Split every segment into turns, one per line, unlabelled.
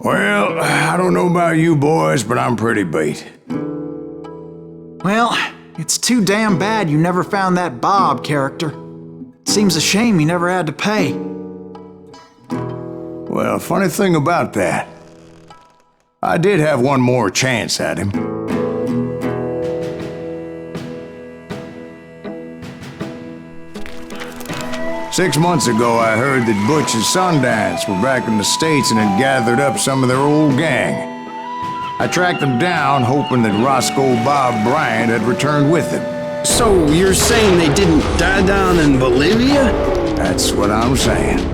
Well, I don't know about you boys, but I'm pretty beat.
Well, it's too damn bad you never found that Bob character. Seems a shame he never had to pay.
Well, funny thing about that, I did have one more chance at him. Six months ago, I heard that Butch and Sundance were back in the States and had gathered up some of their old gang. I tracked them down, hoping that Roscoe Bob Bryant had returned with them.
So you're saying they didn't die down in Bolivia?
That's what I'm saying.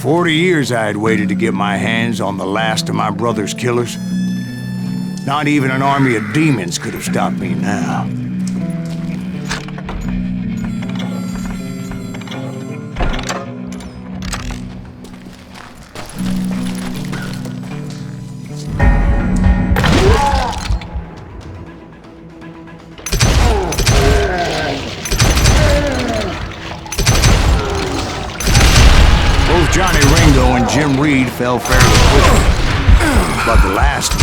For 40 years I had waited to get my hands on the last of my brother's killers. Not even an army of demons could have stopped me now. Both Johnny Ringo and Jim Reed fell fairly quickly, but the last one...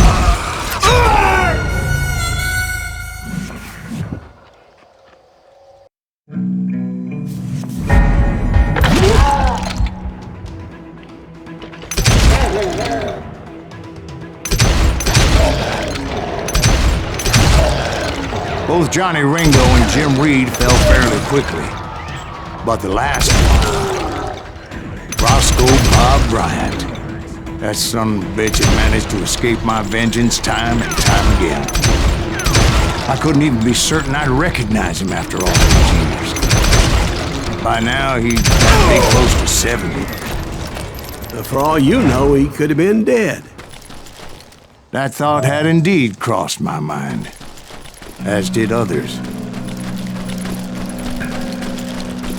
Both Johnny Ringo and Jim Reed fell fairly quickly, but the last one, Roscoe Bob Bryant, that son of a bitch had managed to escape my vengeance time and time again. I couldn't even be certain I'd recognize him after all those years. By now, he'd be close to 70.
For all you know, he could have been dead.
That thought had indeed crossed my mind, as did others.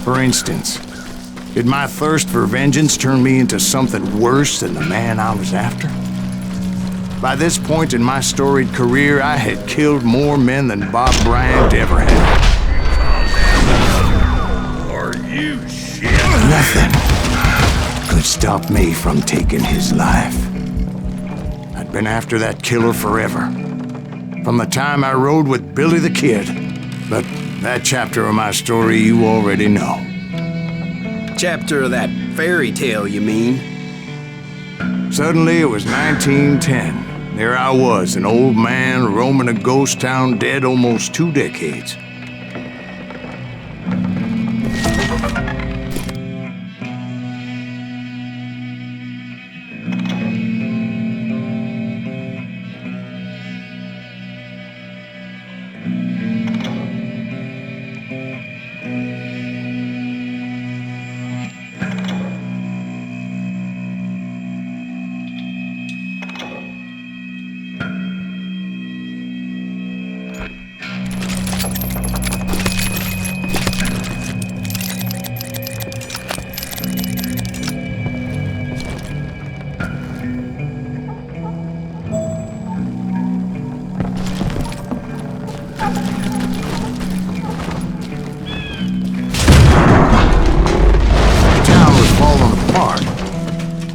For instance, did my thirst for vengeance turn me into something worse than the man I was after? By this point in my storied career, I had killed more men than Bob Bryant ever had.
Are you shit?
Nothing could stop me from taking his life. I'd been after that killer forever, from the time I rode with Billy the Kid. But that chapter of my story you already know.
Chapter of that fairy tale, you mean?
Suddenly it was 1910. There I was, an old man roaming a ghost town dead almost 2 decades.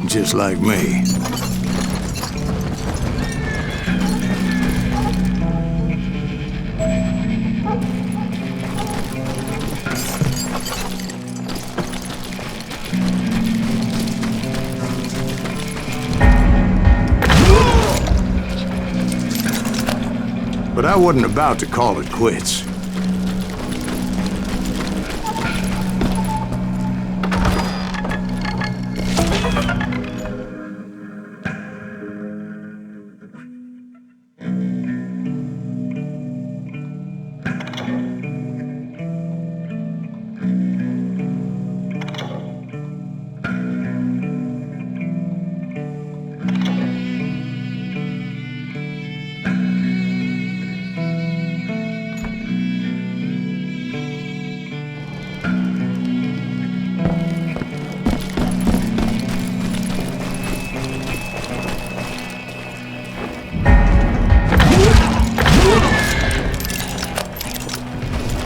Just like me. But I wasn't about to call it quits.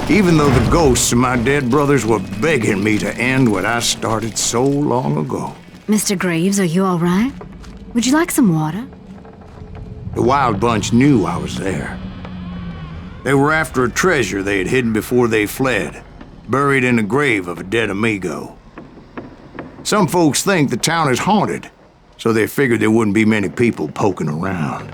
Even though the ghosts of my dead brothers were begging me to end what I started so long ago.
Mr. Graves, are you all right? Would you like some water?
The Wild Bunch knew I was there. They were after a treasure they had hidden before they fled, buried in the grave of a dead amigo. Some folks think the town is haunted, so they figured there wouldn't be many people poking around.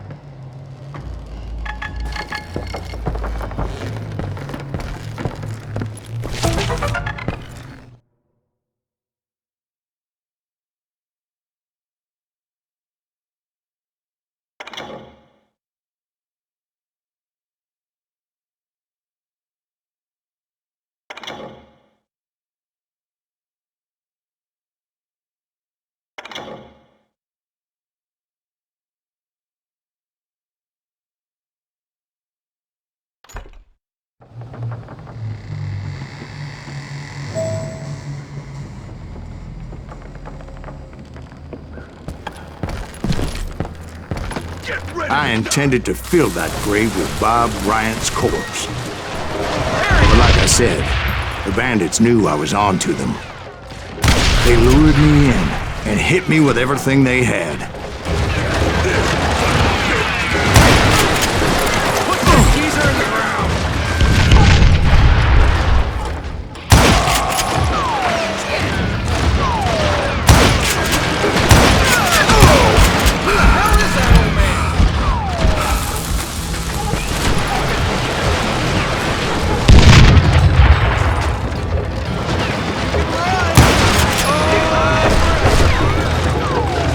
I intended to fill that grave with Bob Bryant's corpse. But like I said, the bandits knew I was on to them. They lured me in and hit me with everything they had.
Put this geezer in the ground! How is that, old man?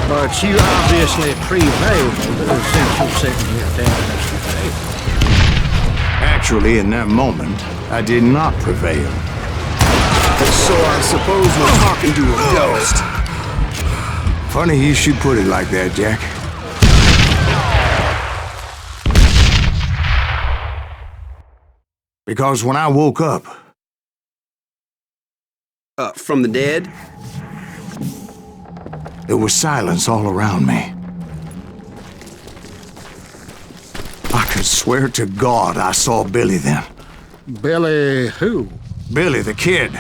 But you obviously prevailed since you're sitting here telling us today.
Actually, in that moment, I did not prevail.
So I suppose we're talking to a ghost.
Funny you should put it like that, Jack. Because when I woke up,
From the dead?
there was silence all around me. I could swear to God I saw Billy then.
Billy who?
Billy the Kid.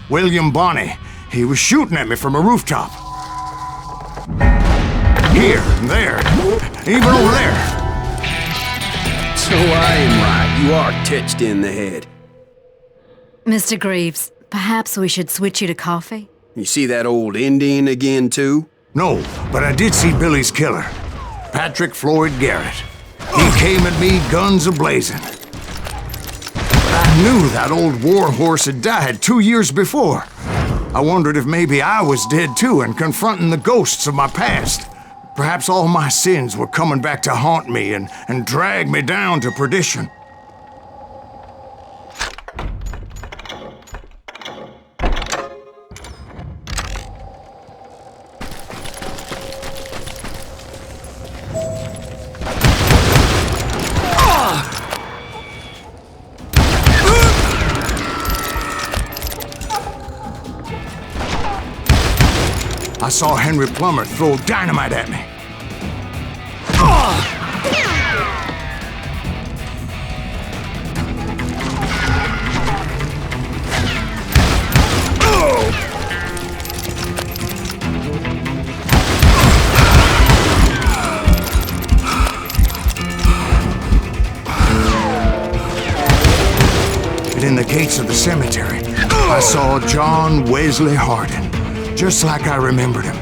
William Bonney. He was shooting at me from a rooftop. Here, and there, even over there.
So I am right. You are touched in the head.
Mr. Graves, perhaps we should switch you to coffee?
You see that old Indian again, too?
No, but I did see Billy's killer, Patrick Floyd Garrett. He came at me, guns a-blazing. I knew that old war horse had died 2 years before. I wondered if maybe I was dead too and confronting the ghosts of my past. Perhaps all my sins were coming back to haunt me and drag me down to perdition. I saw Henry Plummer throw dynamite at me. And in the gates of the cemetery, I saw John Wesley Hardin. Just like I remembered him.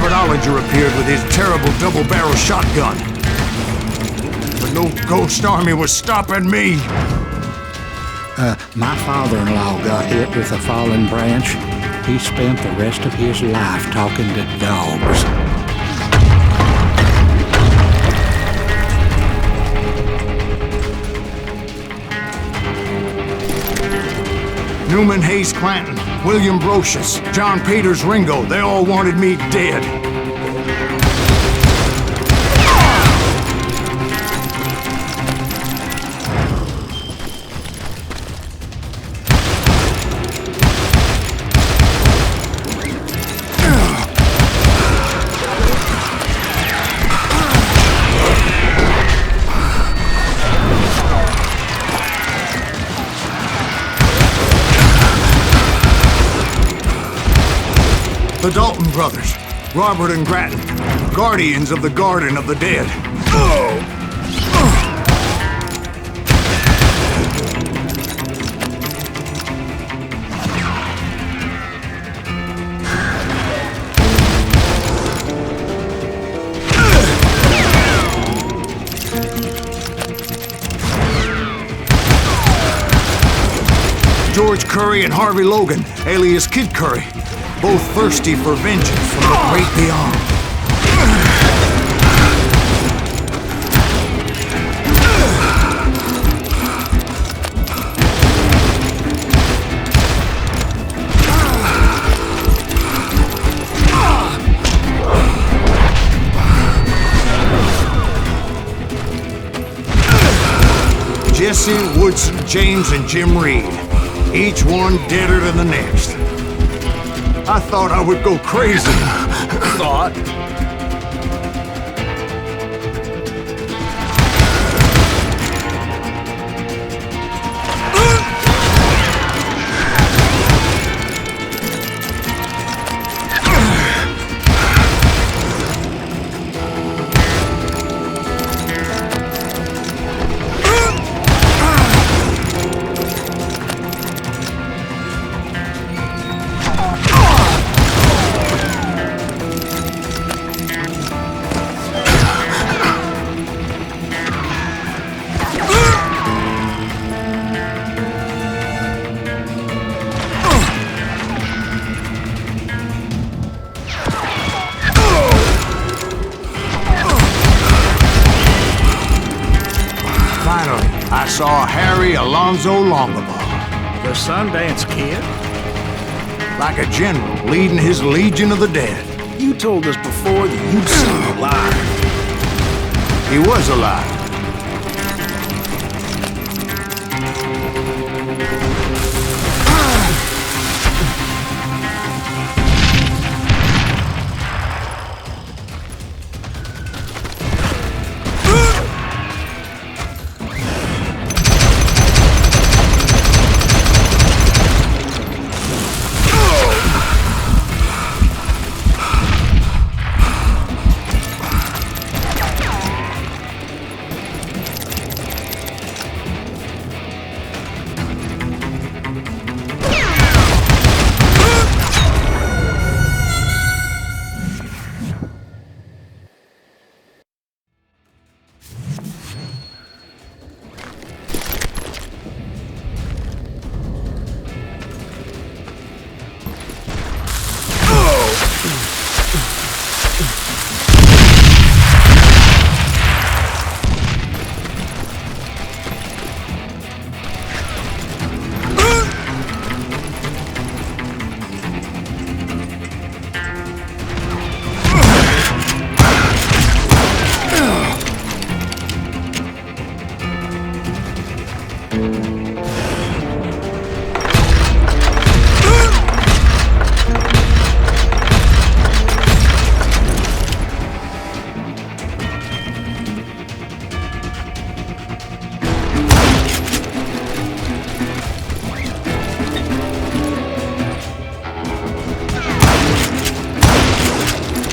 Robert Ollinger appeared with his terrible double-barrel shotgun. But no ghost army was stopping me.
My father-in-law got hit with a fallen branch. He spent the rest of his life talking to dogs.
Newman Hayes Clanton, William Brocious, John Peters Ringo, they all wanted me dead. The Dalton brothers, Robert and Grattan, guardians of the Garden of the Dead. George Curry and Harvey Logan, alias Kid Curry. Both thirsty for vengeance from the great beyond. Jesse, Woodson, James, and Jim Reed. Each one deader than the next. I thought I would go crazy. Thought? I saw Harry Alonzo Longabaugh.
The Sundance Kid?
Like a general leading his legion of the dead.
You told us before that you'd seen him alive.
He was alive.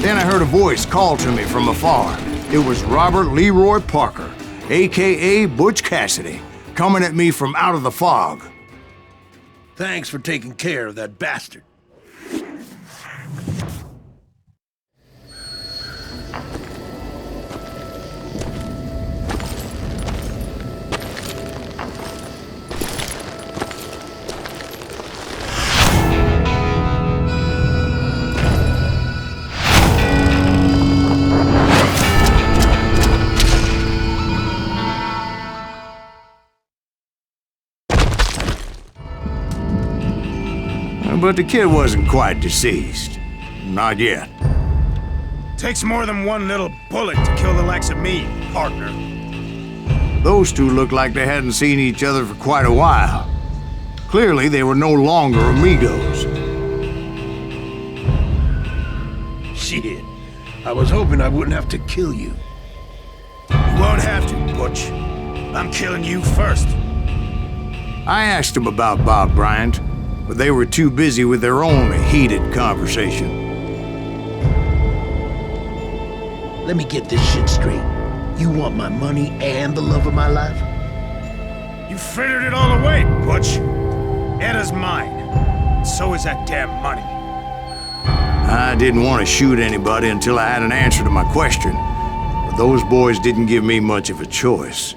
Then I heard a voice call to me from afar. It was Robert Leroy Parker, a.k.a. Butch Cassidy, coming at me from out of the fog.
Thanks for taking care of that bastard.
But the kid wasn't quite deceased. Not yet.
Takes more than one little bullet to kill the likes of me, partner.
Those two looked like they hadn't seen each other for quite a while. Clearly, they were no longer amigos.
Shit. I was hoping I wouldn't have to kill you.
You won't have to, Butch. I'm killing you first.
I asked them about Bob Bryant, but they were too busy with their own heated conversation.
Let me get this shit straight. You want my money and the love of my life?
You frittered it all away, Butch. Anna's mine. So is that damn money.
I didn't want to shoot anybody until I had an answer to my question, but those boys didn't give me much of a choice.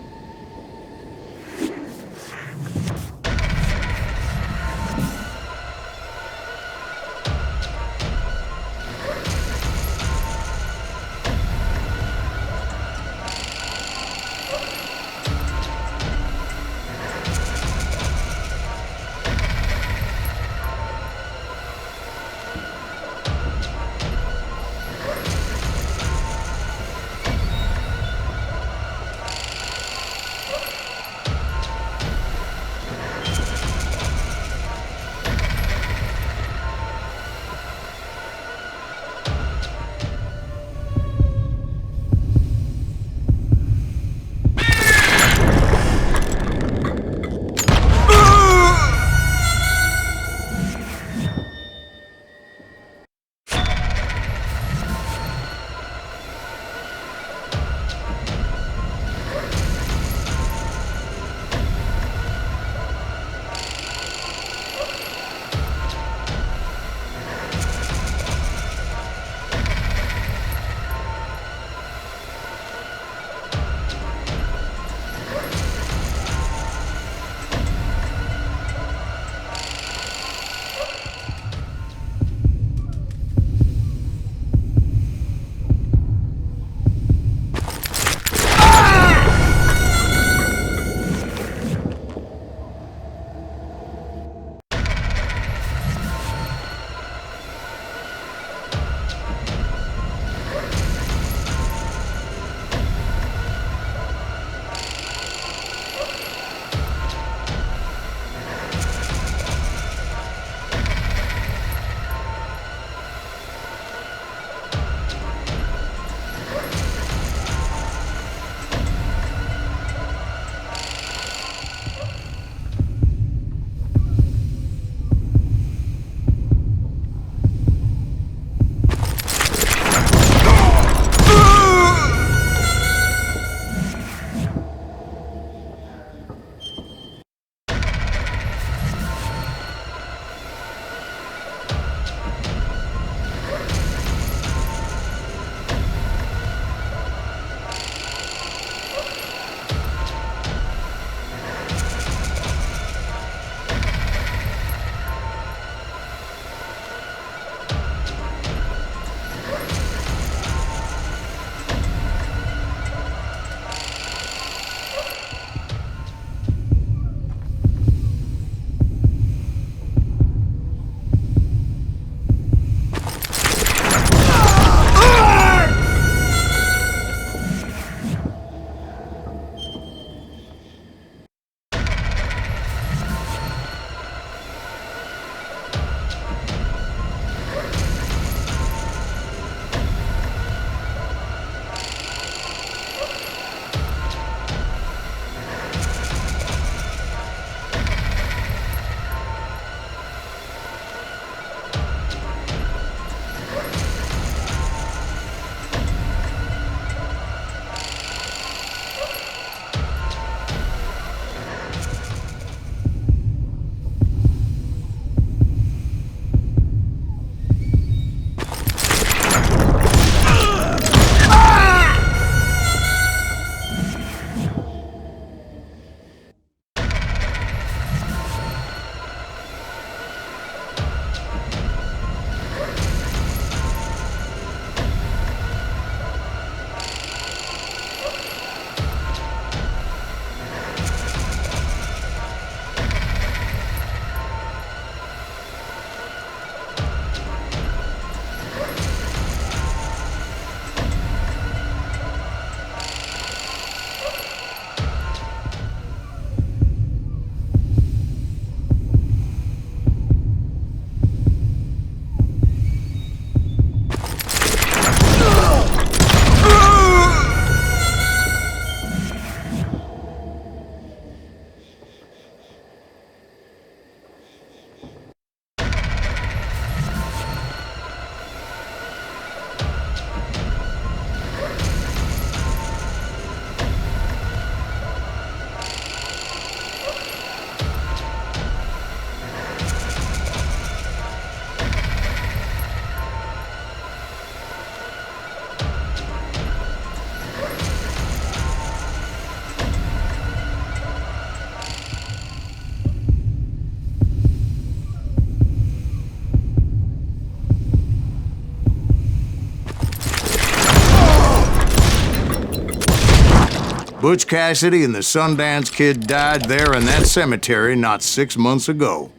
Butch Cassidy and the Sundance Kid died there in that cemetery not 6 months ago.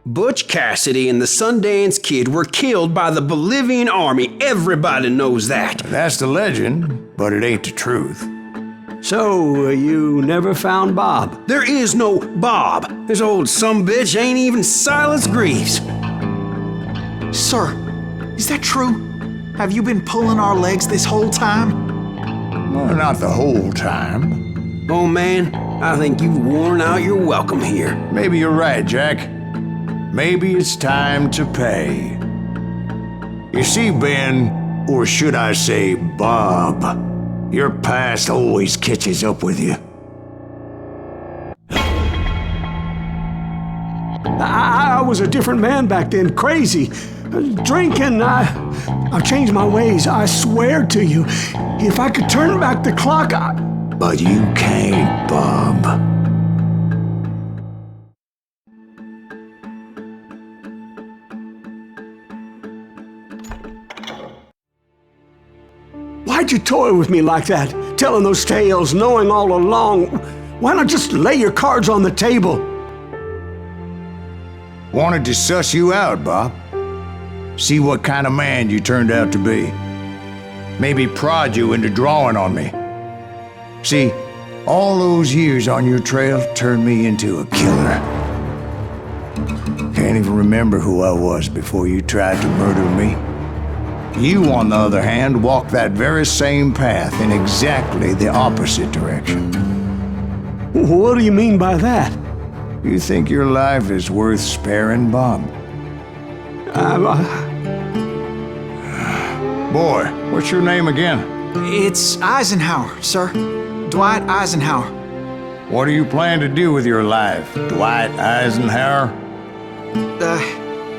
Butch Cassidy and the Sundance Kid were killed by the Bolivian army. Everybody knows that.
That's the legend, but it ain't the truth.
So, you never found Bob?
There is no Bob. This old sumbitch ain't even Silas Greaves.
Sir, is that true? Have you been pulling our legs this whole time?
Well, not the whole time.
Oh man, I think you've worn out your welcome here.
Maybe you're right, Jack. Maybe it's time to pay. You see, Ben, or should I say Bob, your past always catches up with you.
I was a different man back then, crazy. Drinking, I've changed my ways, I swear to you. If I could turn back the clock,
But you can't, Bob.
Why'd you toy with me like that? Telling those tales, knowing all along. Why not just lay your cards on the table?
Wanted to suss you out, Bob. See what kind of man you turned out to be. Maybe prod you into drawing on me. See, all those years on your trail turned me into a killer. Can't even remember who I was before you tried to murder me. You, on the other hand, walked that very same path in exactly the opposite direction.
What do you mean by that?
You think your life is worth sparing, Bob? Boy, what's your name again?
It's Eisenhower, sir. Dwight Eisenhower.
What do you plan to do with your life, Dwight Eisenhower?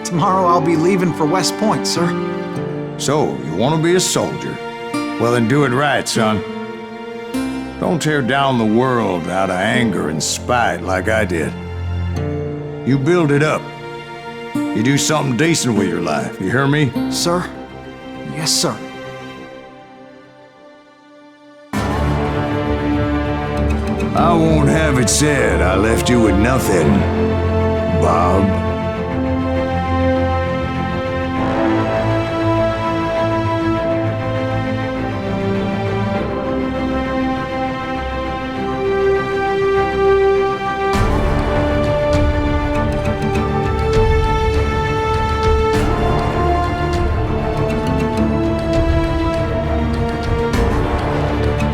Tomorrow I'll be leaving for West Point, sir.
So, you want to be a soldier? Well, then do it right, son. Don't tear down the world out of anger and spite like I did. You build it up. You do something decent with your life, you hear me?
Sir? Yes, sir.
I won't have it said I left you with nothing, Bob.